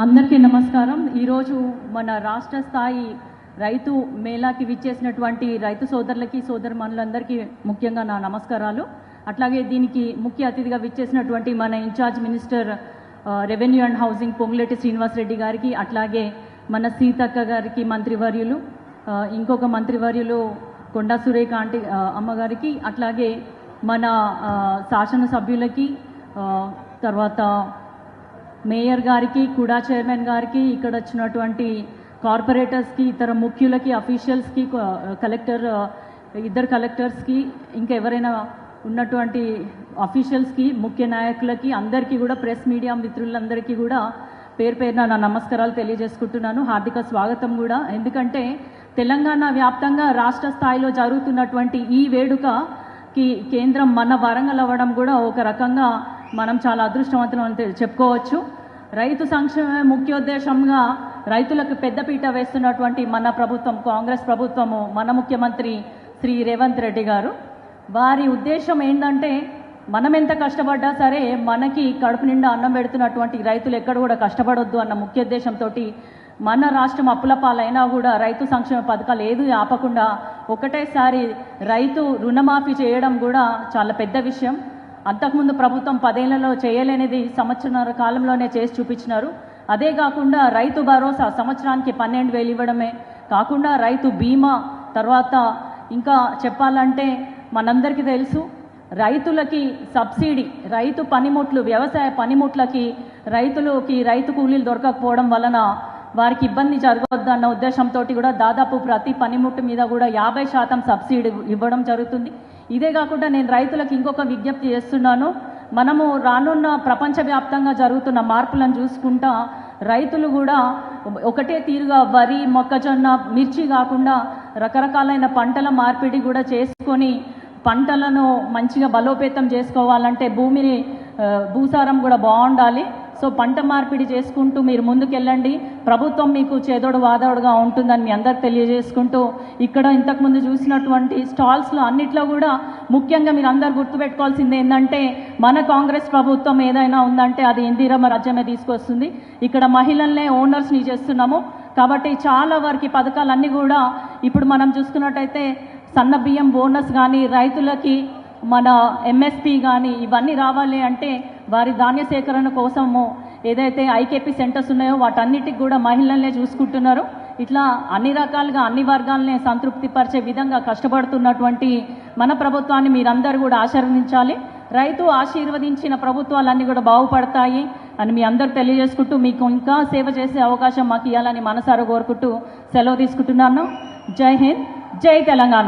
అందరికీ నమస్కారం. ఈరోజు మన రాష్ట్ర స్థాయి రైతు మేళాకి విచ్చేసినటువంటి రైతు సోదరులకి సోదరుమణులందరికీ ముఖ్యంగా నా నమస్కారాలు. అట్లాగే దీనికి ముఖ్య అతిథిగా విచ్చేసినటువంటి మన in-charge minister revenue and housing Ponguleti Srinivasa Reddy గారికి, అట్లాగే మన సీతక్క గారికి మంత్రివర్యులు, ఇంకొక మంత్రివర్యులు కొండా సురేఖ ఆంటీ అమ్మగారికి, అట్లాగే మన శాసనసభ్యులకి, తర్వాత మేయర్ గారికి, కుడా చైర్మన్ గారికి, ఇక్కడ వచ్చినటువంటి కార్పొరేటర్స్కి, ఇతర ముఖ్యులకి, అఫీషియల్స్కి, ఇద్దరు కలెక్టర్స్కి, ఇంకా ఎవరైనా ఉన్నటువంటి అఫీషియల్స్కి, ముఖ్య నాయకులకి అందరికీ కూడా, ప్రెస్ మీడియా మిత్రులందరికీ కూడా పేరు పేరున నా నమస్కారాలు తెలియజేసుకుంటున్నాను. హార్దిక స్వాగతం కూడా. ఎందుకంటే తెలంగాణ వ్యాప్తంగా రాష్ట్ర స్థాయిలో జరుగుతున్నటువంటి ఈ వేడుకకి కేంద్రం మన వరంగల్ అవ్వడం కూడా ఒక రకంగా మనం చాలా అదృష్టవంతులం అని చెప్పుకోవచ్చు. రైతు సంక్షేమమే ముఖ్యోద్దేశంగా రైతులకు పెద్దపీట వేస్తున్నటువంటి మన ప్రభుత్వం, కాంగ్రెస్ ప్రభుత్వము, మన ముఖ్యమంత్రి శ్రీ రేవంత్ రెడ్డి గారు, వారి ఉద్దేశం ఏంటంటే మనం ఎంత కష్టపడ్డా సరే మనకి కడుపు నిండా అన్నం పెడుతున్నటువంటి రైతులు ఎక్కడ కూడా కష్టపడొద్దు అన్న ముఖ్య ఉద్దేశంతో మన రాష్ట్రం అప్పుల పాలైనా కూడా రైతు సంక్షేమ పథకాలు ఏది ఆపకుండా ఒకటేసారి రైతు రుణమాఫీ చేయడం కూడా చాలా పెద్ద విషయం. అంతకుముందు ప్రభుత్వం 10 ఏళ్లలో చేయలేనిది సంవత్సరాల కాలంలోనే చేసి చూపించినారు. అదే కాకుండా రైతు భరోసా సంవత్సరానికి 12,000 ఇవ్వడమే కాకుండా రైతు బీమా, తర్వాత ఇంకా చెప్పాలంటే మనందరికీ తెలుసు రైతులకి సబ్సిడీ, రైతు పనిముట్లు, వ్యవసాయ పనిముట్లకి రైతు కూలీలు దొరకకపోవడం వలన వారికి ఇబ్బంది జరగవద్దన్న ఉద్దేశంతో కూడా దాదాపు ప్రతి పనిముట్టు మీద కూడా 50% సబ్సిడీ ఇవ్వడం జరుగుతుంది. ఇదే కాకుండా నేను రైతులకు ఇంకొక విజ్ఞప్తి చేస్తున్నాను. మనము రానున్న ప్రపంచవ్యాప్తంగా జరుగుతున్న మార్పులను చూసుకుంటా రైతులు కూడా ఒకటే తీరుగా వరి, మొక్కజొన్న, మిర్చి కాకుండా రకరకాలైన పంటల మార్పిడి కూడా చేసుకొని పంటలను మంచిగా బలోపేతం చేసుకోవాలంటే భూసారం కూడా బాగుండాలి. సో పంట మార్పిడి చేసుకుంటూ మీరు ముందుకెళ్ళండి. ప్రభుత్వం మీకు చేదోడు వాదోడుగా ఉంటుందని మీ అందరికి తెలియజేసుకుంటూ, ఇక్కడ ఇంతకుముందు చూసినటువంటి స్టాల్స్లో అన్నిట్లో కూడా ముఖ్యంగా మీరు అందరు గుర్తుపెట్టుకోవాల్సింది ఏంటంటే మన కాంగ్రెస్ ప్రభుత్వం ఏదైనా ఉందంటే అది ఇందిరమ్మ రాజ్యమే తీసుకొస్తుంది. ఇక్కడ మహిళల్నే ఓనర్స్ని చేస్తున్నాము కాబట్టి చాలా వరకు పథకాలన్నీ కూడా ఇప్పుడు మనం చూసుకున్నట్టయితే సన్న బియ్యం బోనస్ కానీ, రైతులకి మన ఎంఎస్పీ కానీ ఇవన్నీ రావాలి అంటే వారి ధాన్య సేకరణ కోసము ఏదైతే ఐకేపీ సెంటర్స్ ఉన్నాయో వాటన్నిటికి కూడా మహిళలనే చూసుకుంటున్నారు. ఇట్లా అన్ని రకాలుగా అన్ని వర్గాలనే సంతృప్తిపరిచే విధంగా కష్టపడుతున్నటువంటి మన ప్రభుత్వాన్ని మీరందరూ కూడా ఆశీర్వదించాలి. రైతు ఆశీర్వదించిన ప్రభుత్వాలన్నీ కూడా బాగుపడతాయి అని మీ అందరూ తెలియజేసుకుంటూ, మీకు ఇంకా సేవ చేసే అవకాశం మాకు ఇవ్వాలని మనసారా కోరుకుంటూ సెలవు తీసుకుంటున్నాను. జై హింద్, జై తెలంగాణ.